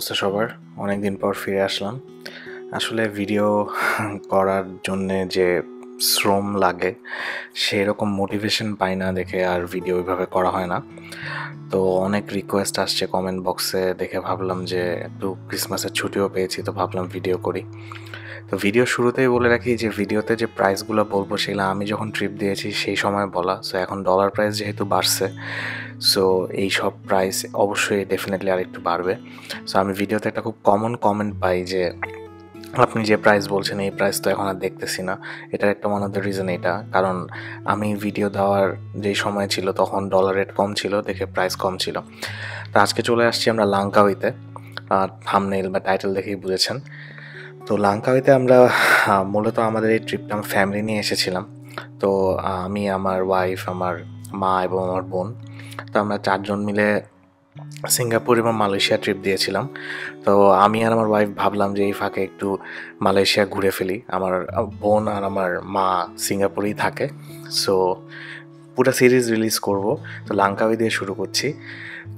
অবস্থা সবার? অনেকদিন পর ফিরে আসলাম। আসলে ভিডিও করার জন্যে যে শ্রম লাগে সেরকম মোটিভেশন পাই না দেখে আর ভিডিও ওইভাবে করা হয় না। তো অনেক রিকোয়েস্ট আসছে কমেন্ট বক্সে, দেখে ভাবলাম যে একটু ক্রিসমাসের ছুটিও পেয়েছি, তো ভাবলাম ভিডিও করি। তো ভিডিও শুরুতেই বলে রাখি যে ভিডিওতে যে প্রাইসগুলো বলবো সেগুলো আমি যখন ট্রিপ দিয়েছি সেই সময় বলা। সো এখন ডলার প্রাইস যেহেতু বাড়ছে, সো এই সব প্রাইস অবশ্যই ডেফিনেটলি আরেকটু বাড়বে। সো আমি ভিডিওতে একটা খুব কমন কমেন্ট পাই যে আপনি যে প্রাইস বলছেন এই প্রাইস তো এখন আর দেখতেছি না। এটার একটা ওয়ান অফ দ্য রিজন এটা, কারণ আমি ভিডিও দেওয়ার যেই সময় ছিল তখন ডলার রেট কম ছিল দেখে প্রাইস কম ছিল। তো আজকে চলে আসছি আমরা লাংকাউইতে। থাম্বনেইল বা টাইটেল দেখেই বুঝেছেন। তো লাংকাউইতে আমরা মূলত আমাদের এই ট্রিপটা আমরা ফ্যামিলি নিয়ে এসেছিলাম। তো আমি, আমার ওয়াইফ, আমার মা এবং আমার বোন, তো আমরা 4 জন মিলে সিঙ্গাপুর এবং মালয়েশিয়া ট্রিপ দিয়েছিলাম। তো আমি আর আমার ওয়াইফ ভাবলাম যে এই ফাঁকে একটু মালয়েশিয়া ঘুরে ফেলি। আমার বোন আর আমার মা সিঙ্গাপুরেই থাকে। সো পুরো সিরিজ রিলিজ করব। তো লাংকাউই দিয়ে শুরু করছি।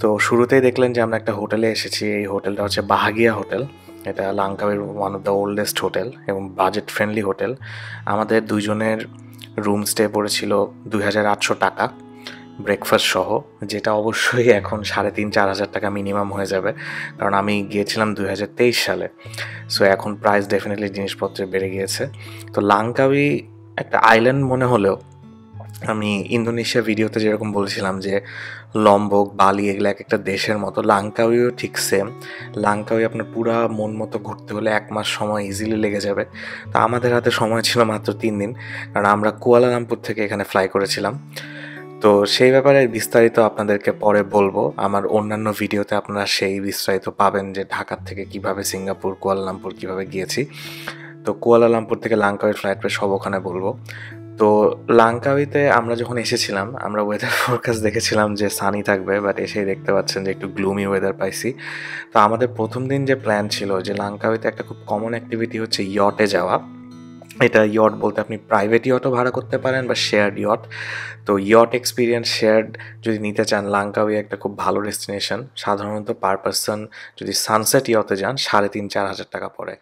তো শুরুতেই দেখলেন যে আমরা একটা হোটেলে এসেছি। এই হোটেলটা হচ্ছে বাহাগিয়া হোটেল। এটা লাংকাউইর one of the oldest hotel এবং বাজেট ফ্রেন্ডলি হোটেল। আমাদের দুইজনের রুম স্টে পড়েছিল 2,800 টাকা ব্রেকফাস্ট সহ, যেটা অবশ্যই এখন 3,500-4,000 টাকা মিনিমাম হয়ে যাবে, কারণ আমি গিয়েছিলাম 2023 সালে। সো এখন প্রাইস ডেফিনেটলি জিনিসপত্রে বেড়ে গিয়েছে। তো লাংকাউই একটা আইল্যান্ড মনে হলেও আমি ইন্দোনেশিয়া ভিডিওতে যেরকম বলেছিলাম যে লম্বক, বালি এগুলো এক একটা দেশের মতো, লাংকাউইও ঠিক সেম। লাংকাউই আপনার পুরা মন মতো ঘুরতে হলে 1 মাস সময় ইজিলি লেগে যাবে। তো আমাদের হাতে সময় ছিল মাত্র 3 দিন, কারণ আমরা কুয়ালালামপুর থেকে এখানে ফ্লাই করেছিলাম। তো সেই ব্যাপারে বিস্তারিত আপনাদেরকে পরে বলবো। আমার অন্যান্য ভিডিওতে আপনারা সেই বিস্তারিত পাবেন যে ঢাকার থেকে কিভাবে সিঙ্গাপুর, কুয়ালালামপুর কিভাবে গিয়েছি। তো কুয়ালালামপুর থেকে লাংকাউই ফ্লাইট পেয়ে সব ওখানে বলবো। তো লাংকাউইতে আমরা যখন এসেছিলাম আমরা ওয়েদার ফোরকাস্ট দেখেছিলাম যে সানি থাকবে, বাট এসেই দেখতে পাচ্ছেন যে একটু গ্লুমি ওয়েদার পাইছি। তো আমাদের প্রথম দিন যে প্ল্যান ছিল যে লাংকাউইতে একটা খুব কমন অ্যাক্টিভিটি হচ্ছে ইয়টে যাওয়া। এটা ইয়ট বলতে আপনি প্রাইভেট ইয়টও ভাড়া করতে পারেন বা শেয়ার্ড ইয়ট। তো ইয়ট এক্সপিরিয়েন্স শেয়ার্ড যদি নিতে চান, লাংকাউই একটা খুব ভালো ডেস্টিনেশন। সাধারণত পার পারসন যদি সানসেট ইয়টে যান 3,500-4,000 টাকা পড়ে।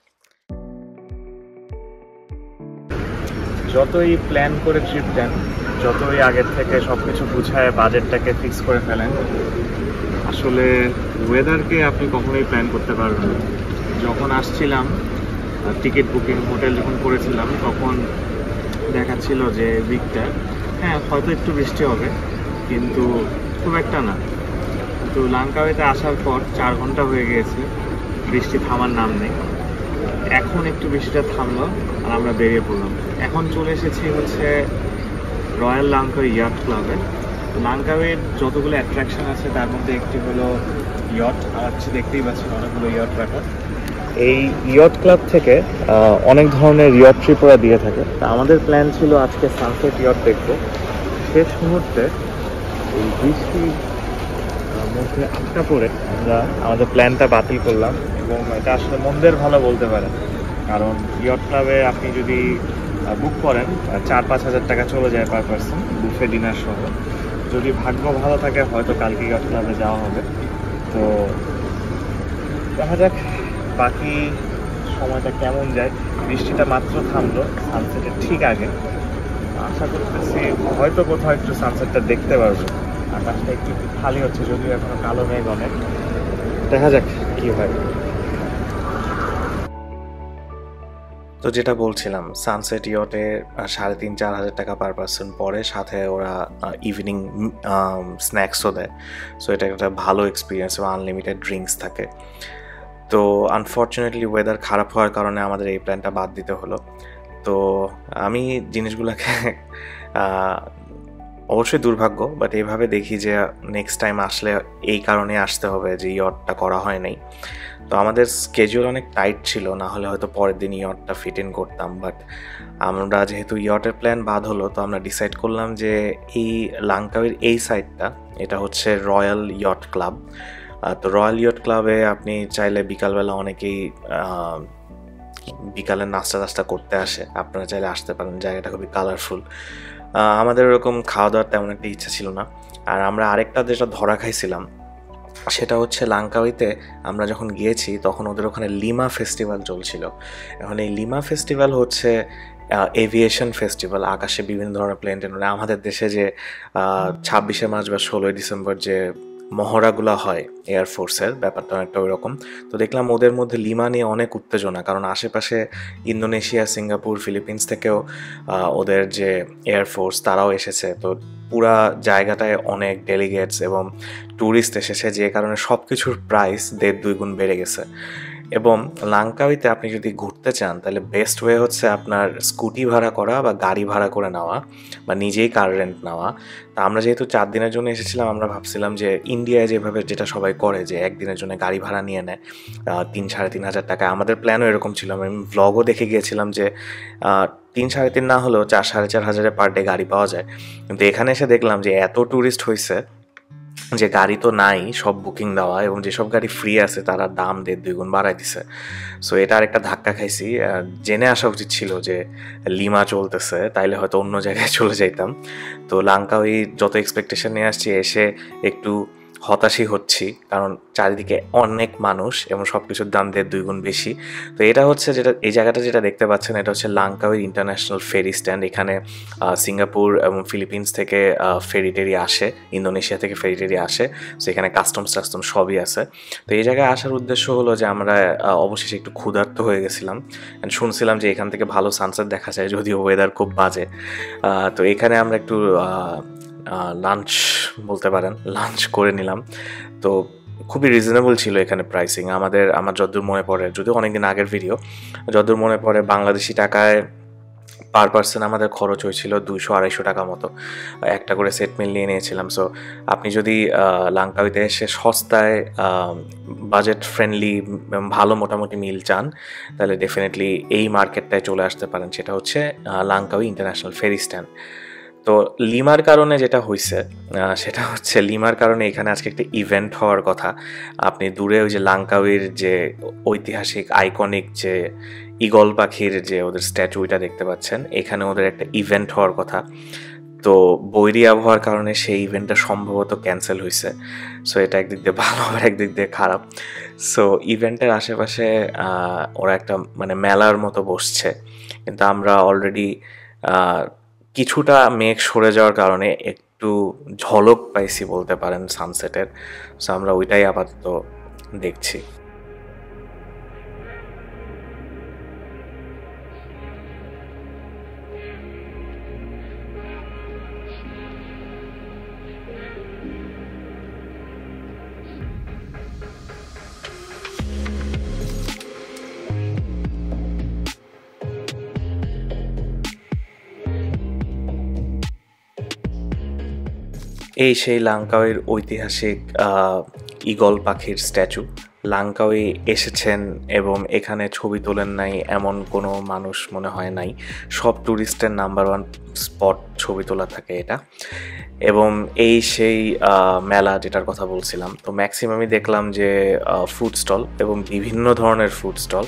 যতই প্ল্যান করে ট্রিপ দেন, যতই আগের থেকে সব কিছু গুছায় বাজেটটাকে ফিক্স করে ফেলেন, আসলে ওয়েদারকে আপনি কখনোই প্ল্যান করতে পারবেন না। যখন আসছিলাম টিকিট বুকিং হোটেল যখন করেছিলাম তখন দেখাচ্ছিল যে উইকটা হয়তো একটু বৃষ্টি হবে, কিন্তু খুব একটা না। তো লাংকাউইতে আসার পর 4 ঘন্টা হয়ে গিয়েছে, বৃষ্টি থামার নাম নেই। এখন একটু বৃষ্টিটা থামলো আর আমরা বেরিয়ে পড়লাম। এখন চলে এসেছি হচ্ছে রয়্যাল লাংকাউই ইয়ট ক্লাবে। লাংকাউইয়ের যতগুলো অ্যাট্রাকশন আছে তার মধ্যে একটি হলো ইয়ট। আমার হচ্ছে দেখতেই পাচ্ছেন অনেকগুলো ইয়ট রাখা। এই ইয়ট ক্লাব থেকে অনেক ধরনের ইয়ট ট্রিপ ওরা দিয়ে থাকে। তা আমাদের প্ল্যান ছিল আজকে সানসেট ইয়ট দেখবো। শেষ মুহূর্তে এই বৃষ্টির মধ্যে আটকা পড়ে আমরা আমাদের প্ল্যানটা বাতিল করলাম, এবং এটা আসলে মন্দের ভালো বলতে পারেন, কারণ ইয়ট ক্লাবে আপনি যদি বুক করেন 4-5 হাজার টাকা চলে যায় পার পারসন, বুফে ডিনার সহ। যদি ভাগ্য ভালো থাকে হয়তো কালকে ইয়ট ক্লাবে যাওয়া হবে। তো দেখা যাক বাকি সময়টা কেমন যায়। বৃষ্টিটা মাত্র থামলো সানসেটের ঠিক আগে। আশা করতেছি হয়তো কোথাও একটু সানসেটটা দেখতে পারবো। আকাশটা একটু খালি হচ্ছে, যদিও এখনো কালো মেঘ অনেক। দেখা যাক কি হয়। তো যেটা বলছিলাম, সানসেট ইয়টে 3,500-4,000 টাকা পার পারসন পড়ে, সাথে ওরা ইভিনিং স্ন্যাক্সও দেয়। সো এটা একটা ভালো এক্সপিরিয়েন্স এবং আনলিমিটেড ড্রিঙ্কস থাকে। তো আনফর্চুনেটলি ওয়েদার খারাপ হওয়ার কারণে আমাদের এই প্ল্যানটা বাদ দিতে হলো। তো আমি জিনিসগুলোকে অবশ্যই দুর্ভাগ্য, বাট এইভাবে দেখি যে নেক্সট টাইম আসলে এই কারণে আসতে হবে যে ইয়টটা করা হয় নাই। তো আমাদের স্কেজুল অনেক টাইট ছিল, না হলে হয়তো পরের দিন ইয়টটা ফিট ইন করতাম। বাট আমরা যেহেতু ইয়টের প্ল্যান বাদ হলো, তো আমরা ডিসাইড করলাম যে এই লাংকাউইর এই সাইডটা, এটা হচ্ছে রয়্যাল ইয়ট ক্লাব। তো রয়্যাল ইয়ট ক্লাবে আপনি চাইলে বিকালবেলা অনেকেই বিকালের নাস্তা টাস্তা করতে আসে, আপনারা চাইলে আসতে পারেন। জায়গাটা খুবই কালারফুল। আমাদের ওরকম খাওয়া দাওয়ার তেমন একটা ইচ্ছা ছিল না। আর আমরা আরেকটা যেটা ধরা খাইছিলাম সেটা হচ্ছে লাঙ্কাউইতে আমরা যখন গিয়েছি তখন ওদের ওখানে লিমা ফেস্টিভ্যাল চলছিল। এখন এই লিমা ফেস্টিভ্যাল হচ্ছে এভিয়েশন ফেস্টিভ্যাল, আকাশে বিভিন্ন ধরনের প্লেন টেন। আমাদের দেশে যে 26শে মার্চ বা 16ই ডিসেম্বর যে মহড়াগুলো হয় এয়ারফোর্সের, ব্যাপারটা অনেকটা ওই রকম। তো দেখলাম ওদের মধ্যে লিমা নিয়ে অনেক উত্তেজনা, কারণ আশেপাশে ইন্দোনেশিয়া, সিঙ্গাপুর, ফিলিপিন্স থেকেও ওদের যে এয়ারফোর্স তারাও এসেছে। তো পুরা জায়গাটায় অনেক ডেলিগেটস এবং ট্যুরিস্ট এসেছে, যে কারণে সব কিছুর প্রাইস 1.5-2 গুণ বেড়ে গেছে। এবং লাঙ্কাউইতে আপনি যদি ঘুরতে চান তাহলে বেস্ট ওয়ে হচ্ছে আপনার স্কুটি ভাড়া করা বা গাড়ি ভাড়া করে নেওয়া বা নিজেই কার রেন্ট নেওয়া। তা আমরা যেহেতু 4 দিনের জন্য এসেছিলাম, আমরা ভাবছিলাম যে ইন্ডিয়ায় যেভাবে যেটা সবাই করে যে একদিনের জন্য গাড়ি ভাড়া নিয়ে নেয় 3-3.5 টাকা। আমাদের প্ল্যানও এরকম ছিল। আমি ভ্লগও দেখে গিয়েছিলাম যে 3-3.5 না হলেও 4-4.5 পার ডে গাড়ি পাওয়া যায়। কিন্তু এখানে এসে দেখলাম যে এত ট্যুরিস্ট হয়েছে যে গাড়ি তো নাই, সব বুকিং দেওয়া, এবং যেসব গাড়ি ফ্রি আছে তারা দাম 1.5-2 গুণ বাড়াই দিছে। সো এটা আরেকটা ধাক্কা খাইছি। জেনে আসা উচিত ছিল যে লিমা চলতেছে, তাইলে হয়তো অন্য জায়গায় চলে যাইতাম। তো লাঙ্কাউই যত এক্সপেকটেশন নিয়ে আসছি, এসে একটু হতাশই হচ্ছি, কারণ চারিদিকে অনেক মানুষ এবং সব কিছুর দাম 1.5-2 গুণ বেশি। তো এটা হচ্ছে যেটা, এই জায়গাটা যেটা দেখতে পাচ্ছেন, এটা হচ্ছে লাঙ্কাউই ইন্টারন্যাশনাল ফেরি স্ট্যান্ড। এখানে সিঙ্গাপুর এবং ফিলিপিন্স থেকে ফেরি টেরি আসে, ইন্দোনেশিয়া থেকে ফেরি টেরি আসে। সো এখানে কাস্টমস সবই আছে। তো এই জায়গায় আসার উদ্দেশ্য হলো যে আমরা অবশেষে একটু ক্ষুধার্ত হয়ে গেছিলাম, অ্যান্ড শুনছিলাম যে এখান থেকে ভালো সানসেট দেখা যায়, যদিও ওয়েদার খুব বাজে। তো এখানে আমরা একটু লাঞ্চ বলতে পারেন, লাঞ্চ করে নিলাম। তো খুবই রিজনেবল ছিল এখানে প্রাইসিং। আমার যতদূর মনে পড়ে, যদিও অনেকদিন আগের ভিডিও, যতদূর মনে পড়ে বাংলাদেশি টাকায় পার পার্সন আমাদের খরচ হয়েছিল 200-250 টাকা মতো। একটা করে সেট মিল নিয়ে নিয়েছিলাম। সো আপনি যদি লাঙ্কাউইতে এসে সস্তায় বাজেট ফ্রেন্ডলি ভালো মোটামুটি মিল চান, তাহলে ডেফিনেটলি এই মার্কেটটায় চলে আসতে পারেন। সেটা হচ্ছে লাঙ্কাউই ইন্টারন্যাশনাল ফেরি স্ট্যান্ড। তো লিমার কারণে যেটা হয়েছে সেটা হচ্ছে, লিমার কারণে এখানে আজকে একটা ইভেন্ট হওয়ার কথা। আপনি দূরে ওই যে লাঙ্কাউইর যে ঐতিহাসিক আইকনিক যে ঈগল পাখির যে ওদের স্ট্যাচুটা দেখতে পাচ্ছেন, এখানে ওদের একটা ইভেন্ট হওয়ার কথা। তো বৈরী আবহাওয়ার কারণে সেই ইভেন্টটা সম্ভবত ক্যান্সেল হয়েছে। সো এটা একদিক দিয়ে ভালো, আবার একদিক দিয়ে খারাপ। সো ইভেন্টের আশেপাশে ওরা একটা মানে মেলার মতো বসছে, কিন্তু আমরা অলরেডি কিছুটা মেঘ সরে যাওয়ার কারণে একটু ঝলক পাইছি বলতে পারেন সানসেটের। সো আমরা ওইটাই আপাতত দেখছি। এই সেই লাঙ্কাউইর ঐতিহাসিক ঈগল পাখির স্ট্যাচু। লাঙ্কাউই এসেছেন এবং এখানে ছবি তোলেন নাই এমন কোনো মানুষ মনে হয় নাই। সব ট্যুরিস্টের নাম্বার 1 স্পট ছবি তোলা থাকে এটা। এবং এই সেই মেলা যেটার কথা বলছিলাম, তো ম্যাক্সিমামই দেখলাম যে ফুড স্টল এবং বিভিন্ন ধরনের ফুড স্টল।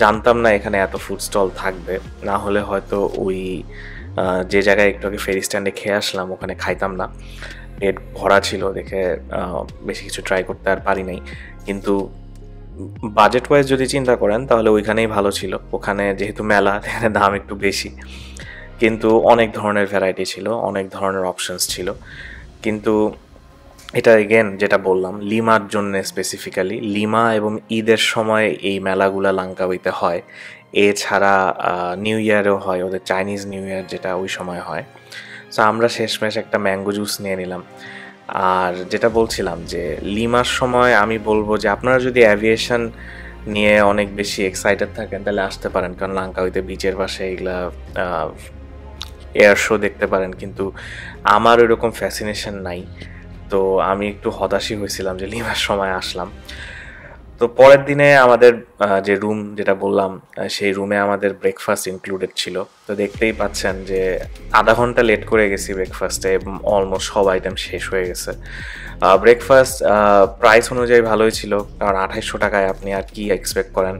জানতাম না এখানে এত ফুড স্টল থাকবে, না হলে হয়তো ওই যে জায়গায় একটু আগে ফেরি স্ট্যান্ডে খেয়ে আসলাম ওখানে খাইতাম না। পেট ভরা ছিল দেখে বেশি কিছু ট্রাই করতে আর পারি নাই। কিন্তু বাজেট ওয়াইজ যদি চিন্তা করেন তাহলে ওইখানেই ভালো ছিল। ওখানে যেহেতু মেলা, এখানে দাম একটু বেশি, কিন্তু অনেক ধরনের ভ্যারাইটি ছিল, অনেক ধরনের অপশনস ছিল। কিন্তু এটা এগেন যেটা বললাম, লিমার জন্য স্পেসিফিক্যালি, লিমা এবং ঈদের সময় এই মেলাগুলা লাঙ্কাউইতে হয়। এছাড়া নিউ ইয়ারেও হয়, ওদের চাইনিজ নিউ ইয়ার যেটা ওই সময় হয়। সো আমরা শেষমেশ একটা ম্যাঙ্গো জুস নিয়ে নিলাম। আর যেটা বলছিলাম যে লিমার সময় আমি বলবো যে আপনারা যদি অ্যাভিয়েশন নিয়ে অনেক বেশি এক্সাইটেড থাকেন তাহলে আসতে পারেন, কারণ লাঙ্কাউইতে বিচের পাশে এগুলা এয়ার শো দেখতে পারেন। কিন্তু আমার ওইরকম ফ্যাসিনেশন নাই, তো আমি একটু হতাশই হয়েছিলাম যে লিমার সময় আসলাম। তো পরের দিনে আমাদের যে রুম যেটা বললাম, সেই রুমে আমাদের ব্রেকফাস্ট ইনক্লুডেড ছিল। তো দেখতেই পাচ্ছেন যে আধা ঘন্টা লেট করে গেছি ব্রেকফাস্টে এবং অলমোস্ট সব আইটেম শেষ হয়ে গেছে। ব্রেকফাস্ট প্রাইস অনুযায়ী ভালোই ছিল, কারণ 2800 টাকায় আপনি আর কি এক্সপেক্ট করেন।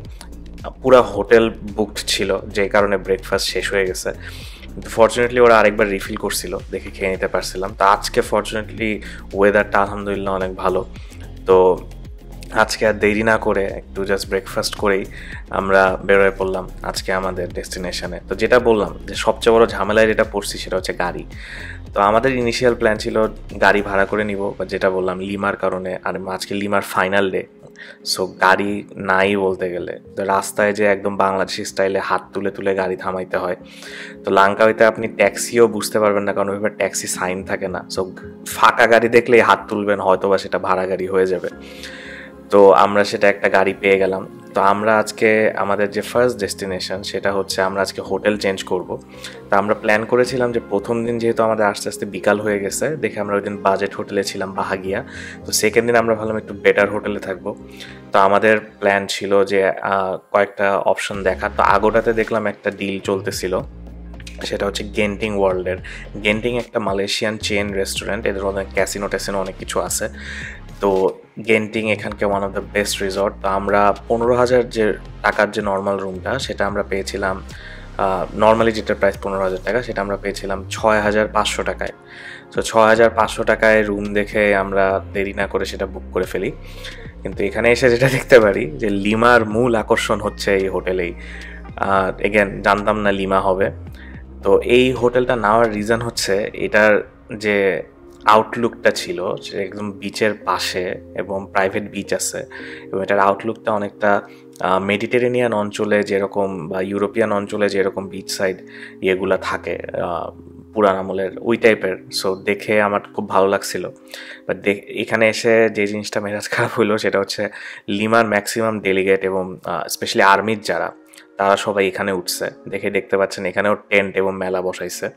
পুরা হোটেল বুকড ছিল, যে কারণে ব্রেকফাস্ট শেষ হয়ে গেছে। কিন্তু ফর্চুনেটলি ওরা আরেকবার রিফিল করছিল, দেখে খেয়ে নিতে পারছিলাম। তো আজকে ফর্চুনেটলি ওয়েদারটা আলহামদুলিল্লাহ অনেক ভালো। তো আজকে আর দেরি না করে একটু জাস্ট ব্রেকফাস্ট করেই আমরা বেরোয় পড়লাম আজকে আমাদের ডেস্টিনেশনে। তো যেটা বললাম যে সবচেয়ে বড় ঝামেলায় যেটা পড়ছি সেটা হচ্ছে গাড়ি। তো আমাদের ইনিশিয়াল প্ল্যান ছিল গাড়ি ভাড়া করে নিব, বা যেটা বললাম লিমার কারণে, আর আজকে লিমার ফাইনাল ডে, সো গাড়ি নাই বলতে গেলে। তো রাস্তায় যে একদম বাংলাদেশি স্টাইলে হাত তুলে তুলে গাড়ি থামাইতে হয়। তো লাঙ্কাউইতে আপনি ট্যাক্সিও বুঝতে পারবেন না, কারণ ওইভাবে ট্যাক্সি সাইন থাকে না। সো ফাঁকা গাড়ি দেখলেই হাত তুলবেন, হয়তো বা সেটা ভাড়া গাড়ি হয়ে যাবে। তো আমরা সেটা একটা গাড়ি পেয়ে গেলাম। তো আমরা আজকে আমাদের যে ফার্স্ট ডেস্টিনেশন সেটা হচ্ছে আমরা আজকে হোটেল চেঞ্জ করব। তো আমরা প্ল্যান করেছিলাম যে প্রথম দিন যেহেতু আমাদের আস্তে আস্তে বিকাল হয়ে গেছে, দেখে আমরা ওই দিন বাজেট হোটেলে ছিলাম বাহাগিয়া। তো সেকেন্ড দিন আমরা ভাবলাম একটু বেটার হোটেলে থাকবো। তো আমাদের প্ল্যান ছিল যে কয়েকটা অপশন দেখা। তো আগোটাতে দেখলাম একটা ডিল চলতেছিল, সেটা হচ্ছে গেন্টিং ওয়ার্ল্ডের। গেন্টিং একটা মালয়েশিয়ান চেন রেস্টুরেন্ট, এদের অনেক ক্যাসিনো ট্যাসিনো অনেক কিছু আছে। তো গেন্টিং এখানকে one of the best resort. তো আমরা 15,000 যে টাকার যে নর্মাল রুমটা সেটা আমরা পেয়েছিলাম, নর্মালি যেটার প্রাইস 15,000 টাকা সেটা আমরা পেয়েছিলাম 6,500 টাকায়। তো 6,500 টাকায় রুম দেখে আমরা দেরি না করে সেটা বুক করে ফেলি। কিন্তু এখানে এসে যেটা দেখতে পারি যে লিমার মূল আকর্ষণ হচ্ছে এই হোটেলেই। এগেন জানতাম না লিমা হবে। তো এই হোটেলটা নেওয়ার রিজন হচ্ছে এটার যে আউটলুকটা ছিল, সেটা একদম বিচের পাশে এবং প্রাইভেট বিচ আছে, এবং এটার আউটলুকটা অনেকটা মেডিটেরেনিয়ান অঞ্চলে যেরকম বা ইউরোপিয়ান অঞ্চলে যেরকম বিচ সাইড ইয়েগুলা থাকে পুরান আমলের ওই টাইপের। সো দেখে আমার খুব ভালো লাগছিল। বাট এখানে এসে যে জিনিসটা মেজাজ খারাপ হইলো সেটা হচ্ছে লিমার ম্যাক্সিমাম ডেলিগেট এবং স্পেশালি আর্মির যারা, তারা সবাই এখানে উঠছে। দেখতে পাচ্ছেন এখানেও টেন্ট এবং মেলা বসাইছে।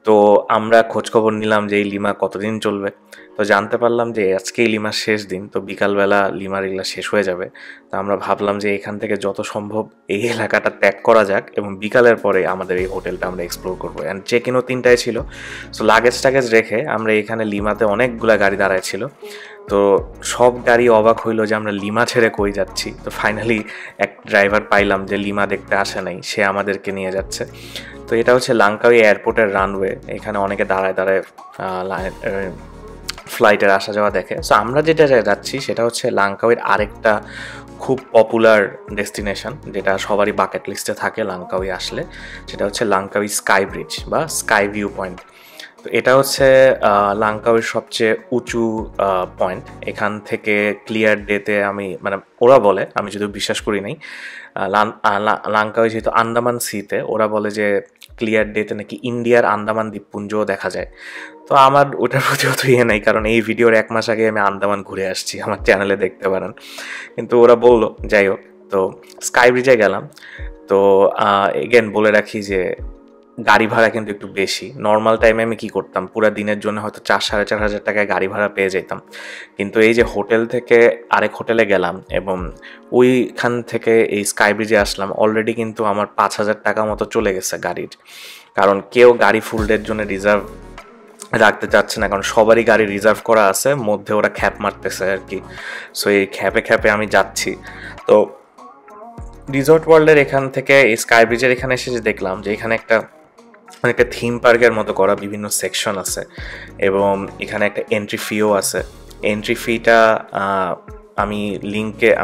তো আমরা খোঁজখবর নিলাম যে এই লিমা কতদিন চলবে। তো জানতে পারলাম যে আজকেই লিমার শেষ দিন, তো বিকালবেলা লিমার এগুলা শেষ হয়ে যাবে। তো আমরা ভাবলাম যে এখান থেকে যত সম্ভব এই এলাকাটা ত্যাগ করা যাক, এবং বিকালের পরে আমাদের এই হোটেলটা আমরা এক্সপ্লোর করবো। অ্যান্ড চেক ইনও 3টায় ছিল। সো লাগেজ টাগেজ রেখে আমরা এখানে লিমাতে অনেকগুলা গাড়ি দাঁড়ায় ছিল। তো সব গাড়ি অবাক হইলো যে আমরা লিমা ছেড়ে কই যাচ্ছি। তো ফাইনালি এক ড্রাইভার পাইলাম যে লিমা দেখতে আসে নাই, সে আমাদেরকে নিয়ে যাচ্ছে। তো এটা হচ্ছে লাঙ্কাউই এয়ারপোর্টের রানওয়ে। এখানে অনেকে দাঁড়ায় দাঁড়ায় ফ্লাইটের আসা যাওয়া দেখে। সো আমরা যেটা যাচ্ছি সেটা হচ্ছে লাঙ্কাউইর আরেকটা খুব পপুলার ডেস্টিনেশন, যেটা সবারই বাকেট লিস্টে থাকে লাঙ্কাউই আসলে, সেটা হচ্ছে লাঙ্কাউই স্কাই ব্রিজ বা স্কাই ভিউ পয়েন্ট। তো এটা হচ্ছে লাঙ্কাউইর সবচেয়ে উঁচু পয়েন্ট। এখান থেকে ক্লিয়ার ডেতে মানে ওরা বলে, আমি যদিও বিশ্বাস করি নাই, লাঙ্কাউই যেহেতু আন্দামান সিতে, ওরা বলে যে ক্লিয়ার ডেতে নাকি ইন্ডিয়ার আন্দামান দ্বীপপুঞ্জও দেখা যায়। তো আমার ওটার প্রতি অত ইয়ে নেই, কারণ এই ভিডিওর 1 মাস আগে আমি আন্দামান ঘুরে আসছি, আমার চ্যানেলে দেখতে পারেন। কিন্তু ওরা বললো, যাই হোক। তো স্কাই ব্রিজে গেলাম। তো এগেন বলে রাখি যে গাড়ি ভাড়া কিন্তু একটু বেশি। নর্মাল টাইমে আমি কি করতাম, পুরো দিনের জন্য হয়তো 4,000-4,500 টাকায় গাড়ি ভাড়া পেয়ে যেতাম। কিন্তু এই যে হোটেল থেকে আরেক হোটেলে গেলাম এবং ওইখান থেকে এই স্কাই ব্রিজে আসলাম, অলরেডি কিন্তু আমার 5,000 টাকা মতো চলে গেছে গাড়ির। কারণ কেউ গাড়ি ফুল ডের জন্য রিজার্ভ রাখতে চাচ্ছে না, কারণ সবারই গাড়ি রিজার্ভ করা আছে, মধ্যে ওরা খ্যাপ মারতেছে আর কি। সো এই খ্যাপে আমি যাচ্ছি। তো রিসর্ট ওয়ার্ল্ডের এখান থেকে এই স্কাই ব্রিজের এখানে এসে যে দেখলাম যে এখানে অনেকটা থিম পার্কের মতো করা বিভিন্ন সেকশন আছে, এবং এখানে একটা এন্ট্রি ফিও আছে। এন্ট্রি ফিটা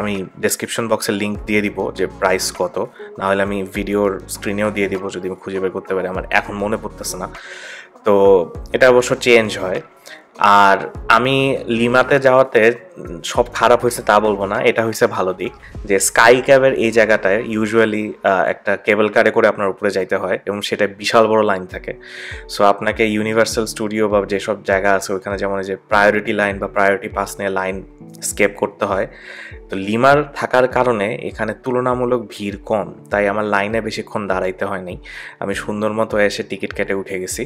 আমি ডেসক্রিপশন বক্সে লিঙ্ক দিয়ে দিব যে প্রাইস কত, নাহলে আমি ভিডিওর স্ক্রিনেও দিয়ে দিব যদি আমি খুঁজে বের করতে পারি, আমার এখন মনে পড়তেছে না। তো এটা অবশ্য চেঞ্জ হয়। আর আমি লিমাতে যাওয়াতে সব খারাপ হয়েছে তা বলবো না, এটা হয়েছে ভালো দিক যে স্কাই ক্যাবের এই জায়গাটায় ইউজুয়ালি একটা কেবল কারে করে আপনার উপরে যাইতে হয়, এবং সেটা বিশাল বড় লাইন থাকে। সো আপনাকে ইউনিভার্সাল স্টুডিও বা যেসব জায়গা আছে ওইখানে যেমন যে প্রায়োরিটি লাইন বা প্রায়োরিটি পাস নিয়ে লাইন স্কেপ করতে হয়। তো লিমার থাকার কারণে এখানে তুলনামূলক ভিড় কম, তাই আমার লাইনে বেশিক্ষণ দাঁড়াইতে হয়নি। আমি সুন্দর মতো এসে টিকিট কেটে উঠে গেছি,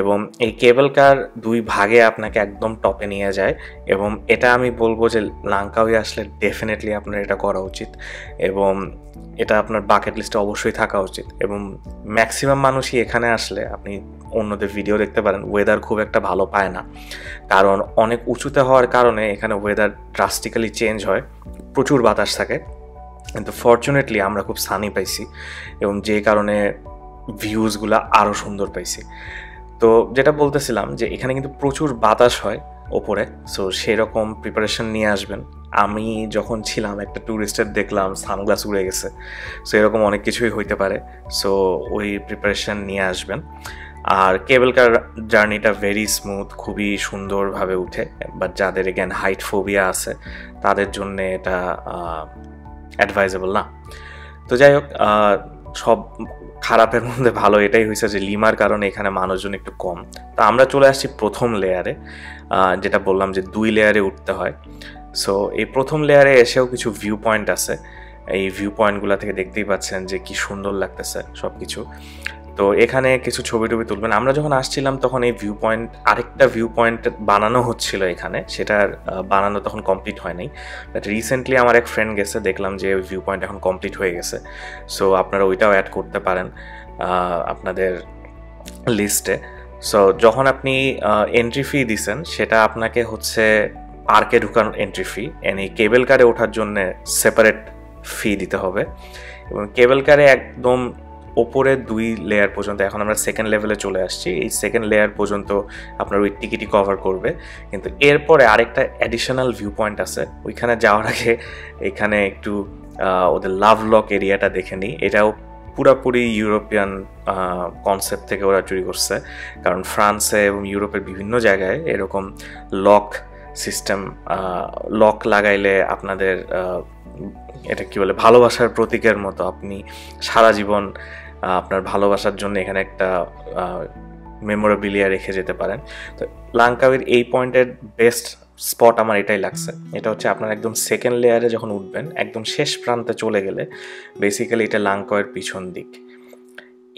এবং এই কেবল কার 2 ভাগে আপনাকে একদম টপে নিয়ে যায়। এবং এটা আমি বলবো যে লাঙ্কাউই আসলে ডেফিনেটলি আপনার এটা করা উচিত, এবং এটা আপনার বাকেট লিস্টে অবশ্যই থাকা উচিত। এবং ম্যাক্সিমাম মানুষই এখানে আসলে, আপনি অন্যদের ভিডিও দেখতে পারেন, ওয়েদার খুব একটা ভালো পায় না, কারণ অনেক উঁচুতে হওয়ার কারণে এখানে ওয়েদার ড্রাস্টিক্যালি চেঞ্জ হয়, প্রচুর বাতাস থাকে। কিন্তু ফরচুনেটলি আমরা খুব সানি পাইছি, এবং যে কারণে ভিউজগুলো আরও সুন্দর পাইছি। তো যেটা বলতেছিলাম যে এখানে কিন্তু প্রচুর বাতাস হয় ওপরে, সো সেরকম প্রিপারেশন নিয়ে আসবেন। আমি যখন ছিলাম একটা ট্যুরিস্টের দেখলাম সানগ্লাস উড়ে গেছে, সো এরকম অনেক কিছুই হইতে পারে, সো ওই প্রিপারেশন নিয়ে আসবেন। আর কেবল কার জার্নিটা ভেরি স্মুথ, খুবই সুন্দরভাবে উঠে, বাট যাদের এগেন হাইট ফোবিয়া আছে তাদের জন্য এটা অ্যাডভাইজেবল না। তো যাই হোক, সব খারাপের মধ্যে ভালো এটাই হয়েছে যে লিমার কারণে এখানে মানুষজন একটু কম। তো আমরা চলে আসছি প্রথম লেয়ারে, যেটা বললাম যে 2 লেয়ারে উঠতে হয়। সো এই প্রথম লেয়ারে এসেও কিছু ভিউ পয়েন্ট আছে, এই ভিউ পয়েন্টগুলো থেকে দেখতেই পাচ্ছেন যে কি সুন্দর লাগতেছে সব কিছু। তো এখানে কিছু ছবি টবি তুলবেন। আমরা যখন আসছিলাম তখন এই ভিউ পয়েন্ট, আরেকটা ভিউ পয়েন্ট বানানো হচ্ছিল এখানে, সেটার বানানো তখন কমপ্লিট হয় নাই, বাট রিসেন্টলি আমার এক ফ্রেন্ড গেছে, দেখলাম যে ভিউ পয়েন্ট এখন কমপ্লিট হয়ে গেছে। সো আপনারা ওইটাও অ্যাড করতে পারেন আপনাদের লিস্টে। সো যখন আপনি এন্ট্রি ফি দিছেন সেটা আপনাকে হচ্ছে পার্কে ঢুকানোর এন্ট্রি ফি, এই কেবল কারে ওঠার জন্য সেপারেট ফি দিতে হবে। এবং কেবল কারে একদম ওপরে 2 লেয়ার পর্যন্ত, এখন আমরা সেকেন্ড লেভেলে চলে আসছি, এই সেকেন্ড লেয়ার পর্যন্ত আপনার ওই টিকিটই কভার করবে। কিন্তু এরপরে আরেকটা অ্যাডিশনাল ভিউ পয়েন্ট আছে, ওইখানে যাওয়ার আগে এখানে একটু ওদের লাভ লক এরিয়াটা দেখে নিই। এটাও পুরাপুরি ইউরোপিয়ান কনসেপ্ট থেকে ওরা চুরি করছে, কারণ ফ্রান্সে এবং ইউরোপের বিভিন্ন জায়গায় এরকম লক সিস্টেম, লক লাগাইলে আপনাদের এটা কি বলে ভালোবাসার প্রতীকের মতো, আপনি সারা জীবন আপনার ভালোবাসার জন্য এখানে একটা মেমোরেবিলিয়া রেখে যেতে পারেন। তো লাংকাউয়ের এই পয়েন্টের বেস্ট স্পট আমার এটাই লাগছে। এটা হচ্ছে আপনার একদম সেকেন্ড লেয়ারে যখন উঠবেন, একদম শেষ প্রান্তে চলে গেলে বেসিক্যালি এটা লাংকাউয়ের পিছন দিক।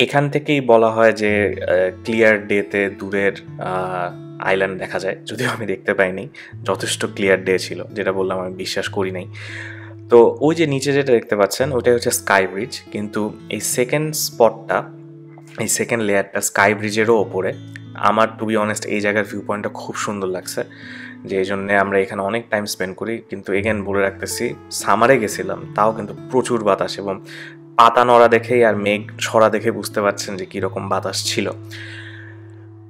এখান থেকেই বলা হয় যে ক্লিয়ার ডেতে দূরের আইল্যান্ড দেখা যায়, যদিও আমি দেখতে পাইনি, যথেষ্ট ক্লিয়ার ডে ছিল, যেটা বললাম আমি বিশ্বাস করি নাই। তো ওই যে নিচে যেটা দেখতে পাচ্ছেন ওইটাই হচ্ছে স্কাই ব্রিজ, কিন্তু এই সেকেন্ড স্পটটা, এই সেকেন্ড লেয়ারটা স্কাই ব্রিজেরও ওপরে। আমার টু বি অনেস্ট এই জায়গার ভিউ পয়েন্টটা খুব সুন্দর লাগছে, যে এই জন্যে আমরা এখানে অনেক টাইম স্পেন্ড করি। কিন্তু এগেন বলে রাখতেছি, সামারে গেছিলাম, তাও কিন্তু প্রচুর বাতাস, এবং পাতা নড়া দেখেই আর মেঘ ছড়া দেখে বুঝতে পারছেন যে কীরকম বাতাস ছিল।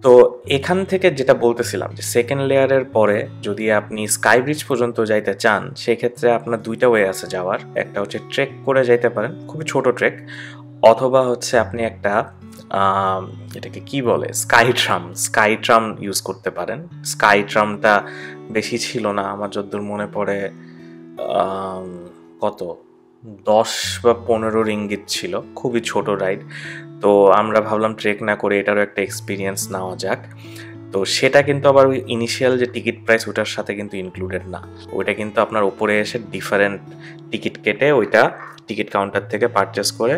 তো এখান থেকে যেটা বলতেছিলাম যে সেকেন্ড লেয়ারের পরে যদি আপনি স্কাই ব্রিজ পর্যন্ত যাইতে চান, সেক্ষেত্রে আপনার 2টা ওয়ে আছে যাওয়ার। একটা হচ্ছে ট্রেক করে যাইতে পারেন, খুবই ছোট ট্রেক, অথবা হচ্ছে আপনি একটা এটাকে কি বলে স্কাই ট্রাম ইউজ করতে পারেন। স্কাই ট্রামটা বেশি ছিল না, আমার যতদূর মনে পড়ে কত 10 বা 15 রিঙ্গিত ছিল, খুবই ছোট রাইড। তো আমরা ভাবলাম ট্রেক না করে এটারও একটা এক্সপিরিয়েন্স নেওয়া যাক। তো সেটা কিন্তু আবার ওই ইনিশিয়াল যে টিকিট প্রাইস ওটার সাথে কিন্তু ইনক্লুডেড না, ওইটা কিন্তু আপনার ওপরে এসে ডিফারেন্ট টিকিট কেটে ওইটা টিকিট কাউন্টার থেকে পারচেস করে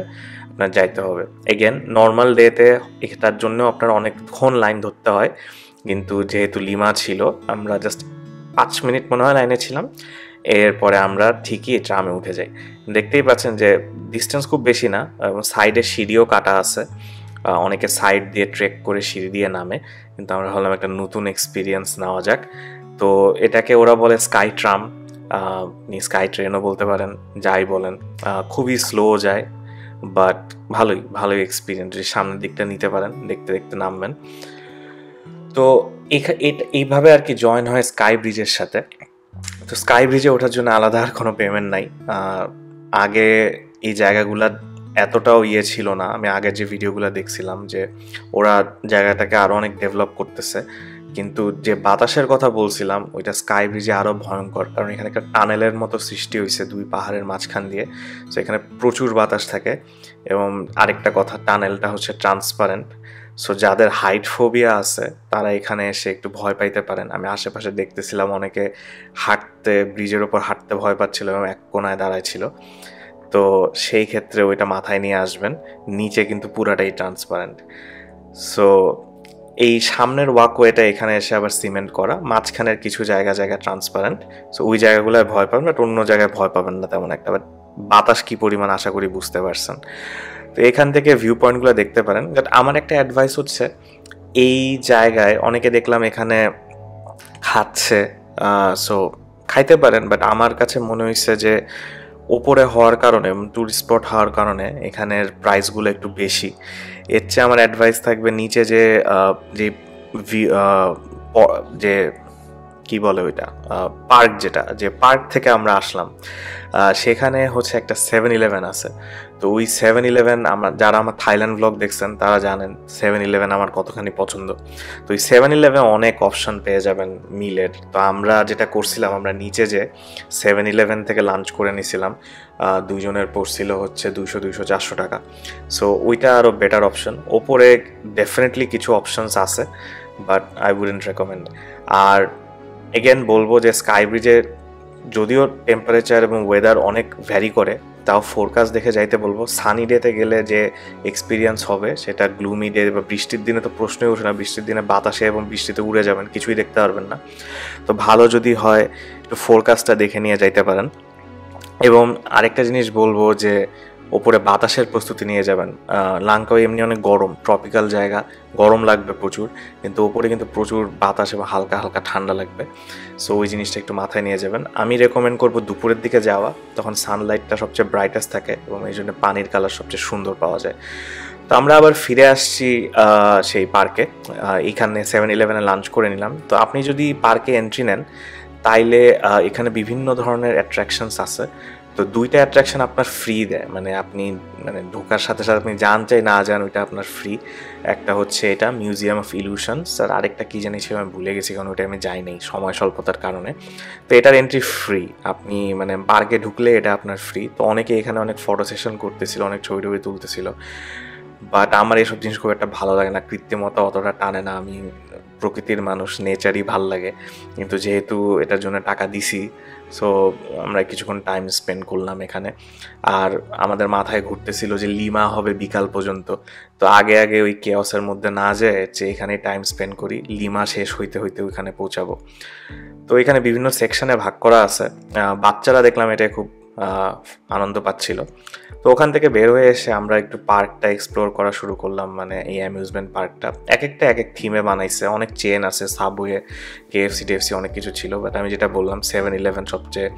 আপনার যাইতে হবে। এগেন নর্মাল ডেতে এটার জন্য আপনার অনেকক্ষণ লাইন ধরতে হয়, কিন্তু যেহেতু লিমা ছিল আমরা জাস্ট 5 মিনিট মনে হয় লাইনে ছিলাম, এরপরে আমরা ঠিকই ট্রামে উঠে যাই। দেখতেই পাচ্ছেন যে ডিস্টেন্স খুব বেশি না, এবং সাইডে সিঁড়িও কাটা আছে, অনেকে সাইড দিয়ে ট্রেক করে সিঁড়ি দিয়ে নামে, কিন্তু আমরা ভাবলাম একটা নতুন এক্সপিরিয়েন্স নেওয়া যাক। তো এটাকে ওরা বলে স্কাই ট্রাম, স্কাই ট্রেনও বলতে পারেন, যাই বলেন। খুবই স্লো যায়, বাট ভালোই এক্সপিরিয়েন্স, যদি সামনের দিকটা নিতে পারেন, দেখতে দেখতে নামবেন। তো এইভাবে আর কি জয়েন হয় স্কাই ব্রিজের সাথে। তো স্কাই ব্রিজে ওঠার জন্য আলাদা আর কোনো পেমেন্ট নাই। আগে এই জায়গাগুলা এতটাও ছিল না, আমি আগের যে ভিডিওগুলো দেখছিলাম যে ওরা জায়গাটাকে আরও অনেক ডেভেলপ করতেছে, কিন্তু যে বাতাসের কথা বলছিলাম ওইটা স্কাই ব্রিজে আরও ভয়ঙ্কর, কারণ এখানে একটা টানেলের মতো সৃষ্টি হয়েছে 2 পাহাড়ের মাঝখান দিয়ে, তো এখানে প্রচুর বাতাস থাকে। এবং আরেকটা কথা, টানেলটা হচ্ছে ট্রান্সপারেন্ট, সো যাদের হাইট ফোবিয়া আছে তারা এখানে এসে একটু ভয় পাইতে পারেন। আমি আশেপাশে দেখতেছিলাম অনেকে ব্রিজের ওপর হাঁটতে ভয় পাচ্ছিল এবং এক কোনায় দাঁড়ায় ছিল। তো সেই ক্ষেত্রে ওইটা মাথায় নিয়ে আসবেন, নিচে কিন্তু পুরাটাই ট্রান্সপারেন্ট। সো এই সামনের ওয়াকওয়েটা এখানে এসে আবার সিমেন্ট করা, মাঝখানের কিছু জায়গা ট্রান্সপারেন্ট, সো ওই জায়গাগুলোয় ভয় পাবেন, বাট অন্য জায়গায় ভয় পাবেন না তেমন একটা। বাট বাতাস কি পরিমাণ আশা করি বুঝতে পারছেন। তো এখান থেকে ভিউ পয়েন্টগুলো দেখতে পারেন। বাট আমার একটা অ্যাডভাইস হচ্ছে, এই জায়গায় অনেকে দেখলাম এখানে খাচ্ছে, সো খাইতে পারেন, বাট আমার কাছে মনে হয়েছে যে ওপরে হওয়ার কারণে, ট্যুরিস্ট স্পট হওয়ার কারণে এখানের প্রাইসগুলো একটু বেশি। এর চেয়ে আমার অ্যাডভাইস থাকবে নিচে যে যে যে কি বলে ওইটা পার্ক, যেটা যে পার্ক থেকে আমরা আসলাম সেখানে হচ্ছে একটা 7-Eleven আছে। তো ওই 7-Eleven যারা আমার থাইল্যান্ড ব্লগ দেখছেন তারা জানেন 7-Eleven আমার কতখানি পছন্দ। তো ওই 7-Eleven অনেক অপশন পেয়ে যাবেন মিলের। তো আমরা যেটা করছিলাম, আমরা নিচে যে 7-Eleven থেকে লাঞ্চ করে নিছিলাম, দুইজনের পড়ছিল হচ্ছে 200-400 টাকা। সো ওইটা আরও বেটার অপশন। ওপরে ডেফিনেটলি কিছু অপশনস আছে, বাট আই উডন্ট রেকমেন্ড। আর এগেন বলবো যে স্কাই ব্রিজে যদিও টেম্পারেচার এবং ওয়েদার অনেক ভ্যারি করে, তাও ফোরকাস্ট দেখে যাইতে বলবো। সানি ডেতে গেলে যে এক্সপিরিয়েন্স হবে সেটা গ্লুমি ডে বা বৃষ্টির দিনে তো প্রশ্নই ওঠে না। বৃষ্টির দিনে বাতাসে এবং বৃষ্টিতে উড়ে যাবেন, কিছুই দেখতে পারবেন না। তো ভালো যদি হয় একটু ফোরকাস্টটা দেখে নিয়ে যাইতে পারেন। এবং আরেকটা জিনিস বলবো যে ওপরে বাতাসের প্রস্তুতি নিয়ে যাবেন। লাঙ্কাও এমনি অনেক গরম, ট্রপিক্যাল জায়গা, গরম লাগবে প্রচুর, কিন্তু ওপরে কিন্তু প্রচুর বাতাস এবং হালকা হালকা ঠান্ডা লাগবে। সো ওই জিনিসটা একটু মাথায় নিয়ে যাবেন। আমি রেকমেন্ড করবো দুপুরের দিকে যাওয়া, তখন সানলাইটটা সবচেয়ে ব্রাইটেস্ট থাকে এবং এই জন্য পানির কালার সবচেয়ে সুন্দর পাওয়া যায়। তো আমরা আবার ফিরে আসছি সেই পার্কে। এখানে 7-Eleven লাঞ্চ করে নিলাম। তো আপনি যদি পার্কে এন্ট্রি নেন তাইলে এখানে বিভিন্ন ধরনের অ্যাট্রাকশনস আছে। তো দুইটা অ্যাট্রাকশন আপনার ফ্রি দেয়, মানে আপনি ঢোকার সাথে সাথে আপনি যান চাই না যান ওইটা আপনার ফ্রি। একটা হচ্ছে এটা মিউজিয়াম অফ ইলিউশনস, আর আরেকটা কী জানি ছিল আমি ভুলে গেছি, কারণ ওইটা আমি যাই নাই সময় স্বল্পতার কারণে। তো এটার এন্ট্রি ফ্রি, আপনি পার্কে ঢুকলে এটা আপনার ফ্রি। তো অনেকে এখানে অনেক ফটো সেশন করতেছিল, অনেক ছবি টবি তুলতেছিল, বাট আমার এইসব জিনিস খুব একটা ভালো লাগে না, কৃত্রিমতা অতটা টানে না। আমি প্রকৃতির মানুষ, নেচারই ভাল লাগে। কিন্তু যেহেতু এটার জন্য টাকা দিছি, সো আমরা কিছুক্ষণ টাইম স্পেন্ড করলাম এখানে। আর আমাদের মাথায় ঘুরতেছিল যে লিমা হবে বিকাল পর্যন্ত। তো আগে আগে ওই কেওসের মধ্যে না যায় যে এখানে টাইম স্পেন্ড করি, লিমা শেষ হইতে হইতে ওইখানে পৌঁছাবো। তো এখানে বিভিন্ন সেকশনে ভাগ করা আছে। বাচ্চারা দেখলাম এটা খুব আনন্দ পাচ্ছিল। তো ওখান থেকে বের হয়ে এসে আমরা একটু পার্কটা এক্সপ্লোর করা শুরু করলাম। এই অ্যামিউজমেন্ট পার্কটা এক এক থিমে বানাইছে, অনেক চেন আছে, সাবওয়ে, কেএফসি টেএফসি অনেক কিছু ছিল, বাট আমি যেটা বললাম 7-Eleven সবচেয়ে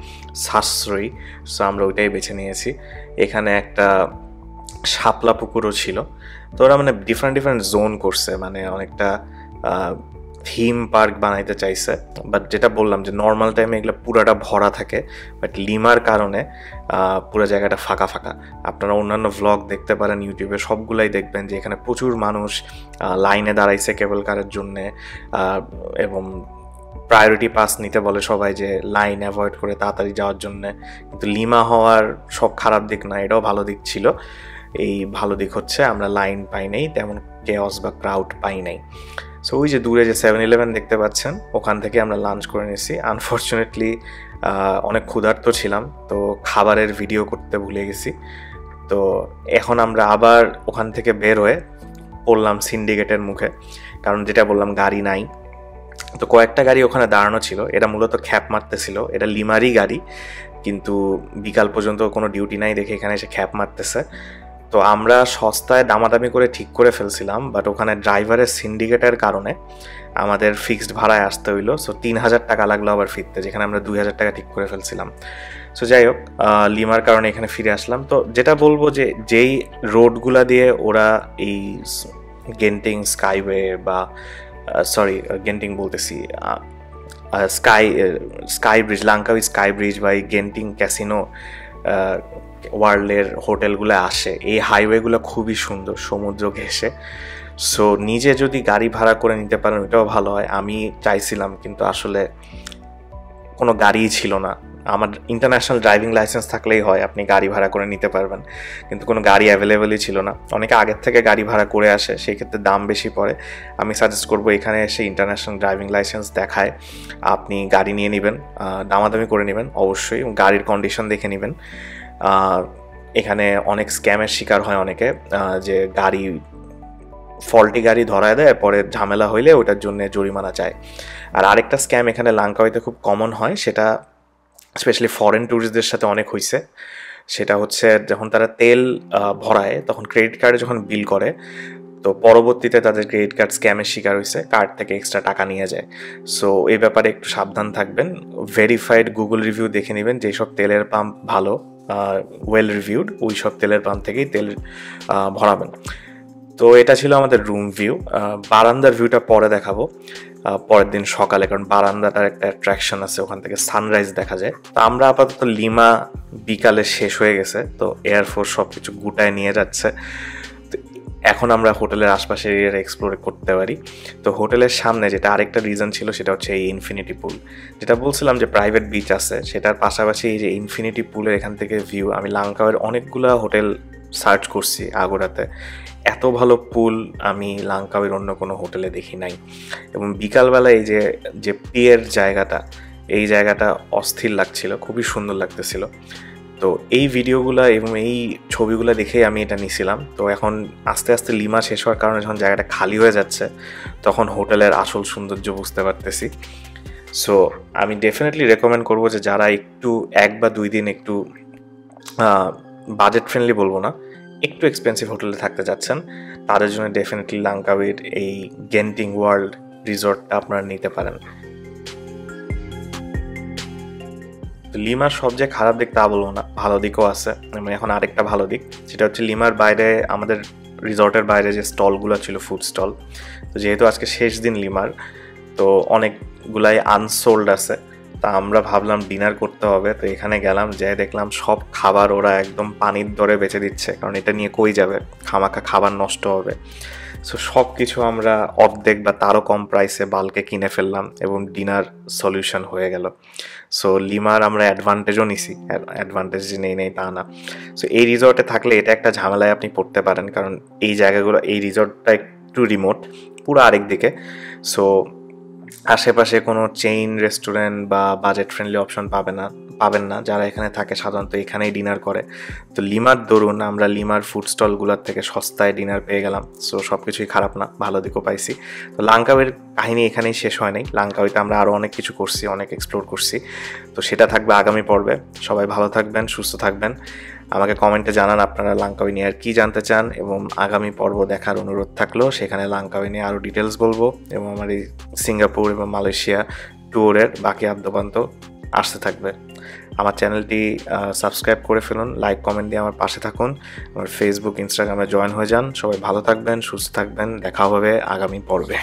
সাশ্রয়ী, সো আমরা ওইটাই বেছে নিয়েছি। এখানে একটা শাপলা পুকুরও ছিল। তো ওরা ডিফারেন্ট জোন করছে, অনেকটা থিম পার্ক বানাইতে চাইছে। বাট যেটা বললাম যে নর্মাল টাইমে এগুলো পুরাটা ভরা থাকে, বাট লিমার কারণে পুরো জায়গাটা ফাঁকা ফাঁকা। আপনারা অন্যান্য ভ্লগ দেখতে পারেন ইউটিউবে, সবগুলাই দেখবেন যে এখানে প্রচুর মানুষ লাইনে দাঁড়াইছে কেবল কারের জন্যে, এবং প্রায়োরিটি পাস নিতে বলে সবাই যে লাইন অ্যাভয়েড করে তাড়াতাড়ি যাওয়ার জন্যে। কিন্তু লিমা হওয়ার সব খারাপ দিক না, এটাও ভালো দিক ছিল। এই ভালো দিক হচ্ছে আমরা লাইন পাই নাই, তেমন কেওস বা ক্রাউড পাই নাই। সো ওই যে দূরে যে 7-Eleven দেখতে পাচ্ছেন, ওখান থেকে আমরা লাঞ্চ করে নিয়েছি। আনফর্চুনেটলি অনেক ক্ষুধার্ত ছিলাম, তো খাবারের ভিডিও করতে ভুলে গেছি। তো এখন আমরা আবার ওখান থেকে বের হয়ে পড়লাম সিন্ডিকেটের মুখে, কারণ যেটা বললাম গাড়ি নাই। তো কয়েকটা গাড়ি ওখানে দাঁড়ানো ছিল, এটা মূলত খ্যাপ মারতেছিল, এটা লিমারই গাড়ি, কিন্তু বিকাল পর্যন্ত কোনো ডিউটি নাই দেখে এখানে এসে খ্যাপ মারতেছে। তো আমরা সস্তায় দামাদামি করে ঠিক করে ফেলছিলাম, বাট ওখানে ড্রাইভারের সিন্ডিকেটের কারণে আমাদের ফিক্সড ভাড়ায় আসতে হইলো। সো 3,000 টাকা লাগলো আবার ফিরতে, যেখানে আমরা 2,000 টাকা ঠিক করে ফেলছিলাম। সো যাই হোক, লিমার কারণে এখানে ফিরে আসলাম। তো যেটা বলবো যে যেই রোডগুলা দিয়ে ওরা এই গেন্টিং স্কাইওয়ে বা গেন্টিং বলতেছি, sky bridge, Langkawi sky bridge বা এই গেন্টিং ক্যাসিনো ওয়ার্ল্ডের হোটেলগুলো আসে, এই হাইওয়েগুলো খুবই সুন্দর সমুদ্র ঘেঁষে। সো নিজে যদি গাড়ি ভাড়া করে নিতে পারেন ওইটাও ভালো হয়। আমি চাইছিলাম, কিন্তু আসলে কোনো গাড়িই ছিল না। আমার ইন্টারন্যাশনাল ড্রাইভিং লাইসেন্স থাকলেই হয়, আপনি গাড়ি ভাড়া করে নিতে পারবেন, কিন্তু কোনো গাড়ি অ্যাভেলেবেলই ছিল না। অনেকে আগের থেকে গাড়ি ভাড়া করে আসে, সেই ক্ষেত্রে দাম বেশি পড়ে। আমি সাজেস্ট করবো এখানে এসে ইন্টারন্যাশনাল ড্রাইভিং লাইসেন্স দেখায় আপনি গাড়ি নিয়ে নেবেন, দামাদামি করে নেবেন অবশ্যই, গাড়ির কন্ডিশন দেখে নেবেন। এখানে অনেক স্ক্যামের শিকার হয় অনেকে, যে গাড়ি ফল্টি গাড়ি ধরায় দেয়, পরে ঝামেলা হইলে ওটার জন্য জরিমানা চায়। আর আরেকটা স্ক্যাম এখানে লাঙ্কাওয়েতে খুব কমন হয়, সেটা স্পেশালি ফরেন ট্যুরিস্টদের সাথে অনেক হয়েছে। সেটা হচ্ছে যখন তারা তেল ভরায় তখন ক্রেডিট কার্ডে যখন বিল করে, তো পরবর্তীতে তাদের ক্রেডিট কার্ড স্ক্যামের শিকার হয়েছে, কার্ড থেকে এক্সট্রা টাকা নিয়ে যায়। সো এই ব্যাপারে একটু সাবধান থাকবেন, ভেরিফাইড গুগল রিভিউ দেখে নেবেন যেসব তেলের পাম্প ভালো ওয়েল রিভিউড ওই সব তেলের পাম্প থেকেই তেল ভরাবেন। তো এটা ছিল আমাদের রুম ভিউ। বারান্দার ভিউটা পরে দেখাবো পরের দিন সকালে, কারণ বারান্দাটার একটা অ্যাট্রাকশন আছে, ওখান থেকে সানরাইজ দেখা যায়। তো আমরা আপাতত লিমা বিকালে শেষ হয়ে গেছে, তো এয়ারফোর্স সব কিছু গুটায় নিয়ে যাচ্ছে। এখন আমরা হোটেলের আশপাশে এরিয়া এক্সপ্লোর করতে পারি। তো হোটেলের সামনে যেটা আরেকটা রিজন ছিল সেটা হচ্ছে এই ইনফিনিটি পুল, যেটা বলছিলাম যে প্রাইভেট বিচ আছে, সেটার পাশাপাশি এই যে ইনফিনিটি পুলের এখান থেকে ভিউ। আমি লাংকাওয়ের অনেকগুলো হোটেল সার্চ করছি আগুরাতে, এত ভালো পুল আমি লাংকাওয়ের অন্য কোনো হোটেলে দেখি নাই। এবং বিকালবেলা এই যে পিয়ের জায়গাটা, এই জায়গাটা অস্থির লাগছিল, খুবই সুন্দর লাগতেছিল। তো এই ভিডিওগুলো এবং এই ছবিগুলো দেখেই আমি এটা নিছিলাম। তো এখন আস্তে আস্তে লিমা শেষ হওয়ার কারণে যখন জায়গাটা খালি হয়ে যাচ্ছে, তখন হোটেলের আসল সৌন্দর্য বুঝতে পারতেছি। সো আমি ডেফিনেটলি রেকমেন্ড করবো যে যারা একটু 1 বা 2 দিন একটু বাজেট ফ্রেন্ডলি বলবো না, একটু এক্সপেন্সিভ হোটেলে থাকতে যাচ্ছেন, তাদের জন্য ডেফিনেটলি লাংকাউইর এই গেন্টিং ওয়ার্ল্ড রিসর্টটা আপনারা নিতে পারেন। তো লিমার সব যে খারাপ দিক তা বলবো না, ভালো দিকও আছে। মানে এখন আরেকটা ভালো দিক, সেটা হচ্ছে লিমার বাইরে আমাদের রিসর্টের বাইরে যে স্টলগুলো ছিল, ফুড স্টল, তো যেহেতু আজকে শেষ দিন লিমার, তো অনেকগুলাই আনসোল্ড আছে। তা আমরা ভাবলাম ডিনার করতে হবে, তো এখানে গেলাম, যাই দেখলাম সব খাবার ওরা একদম পানির দরে বেচে দিচ্ছে, কারণ এটা নিয়ে কই যাবে, খামাখা খাবার নষ্ট হবে। সো সব কিছু আমরা অর্ধেক বা তারও কম প্রাইসে বাল্কে কিনে ফেললাম এবং ডিনার সলিউশন হয়ে গেল। সো লিমার আমরা অ্যাডভান্টেজও নিছি, অ্যাডভান্টেজ যে নেই তা না। সো এই রিসর্টে থাকলে এটা একটা ঝামেলায় আপনি পড়তে পারেন, কারণ এই জায়গাগুলো, এই রিসর্টটা একটু রিমোট, পুরো আরেক দিকে। সো আশেপাশে কোনো চেইন রেস্টুরেন্ট বা বাজেট ফ্রেন্ডলি অপশন পাবেন না। যারা এখানে থাকে সাধারণত এখানেই ডিনার করে। তো লিমার দরুন আমরা লিমার ফুড স্টলগুলোর থেকে সস্তায় ডিনার পেয়ে গেলাম। সো সব কিছুই খারাপ না, ভালো দিকও পাইছি। তো লাংকাওয়ের কাহিনী এখানেই শেষ হয় নাই। লাংকাওয়েতে আমরা আরও অনেক কিছু করছি, অনেক এক্সপ্লোর করছি। তো সেটা থাকবে আগামী পর্বে। সবাই ভালো থাকবেন, সুস্থ থাকবেন। আমাকে কমেন্টে জানান আপনারা লাংকাওয়ে নিয়ে আর কী জানতে চান, এবং আগামী পর্ব দেখার অনুরোধ থাকলো। সেখানে লাংকাওয়ে নিয়ে আরও ডিটেলস বলবো, এবং আমার এই সিঙ্গাপুর এবং মালয়েশিয়া ট্যুরের বাকি আদ্যপান্ত আসতে থাকবে। আমার চ্যানেলটি সাবস্ক্রাইব করে ফেলুন, লাইক কমেন্ট দিয়ে আমার পাশে থাকুন, আমার ফেসবুক ইনস্টাগ্রামে জয়েন হয়ে যান। সবাই ভালো থাকবেন, সুস্থ থাকবেন, দেখা হবে আগামী পর্বে।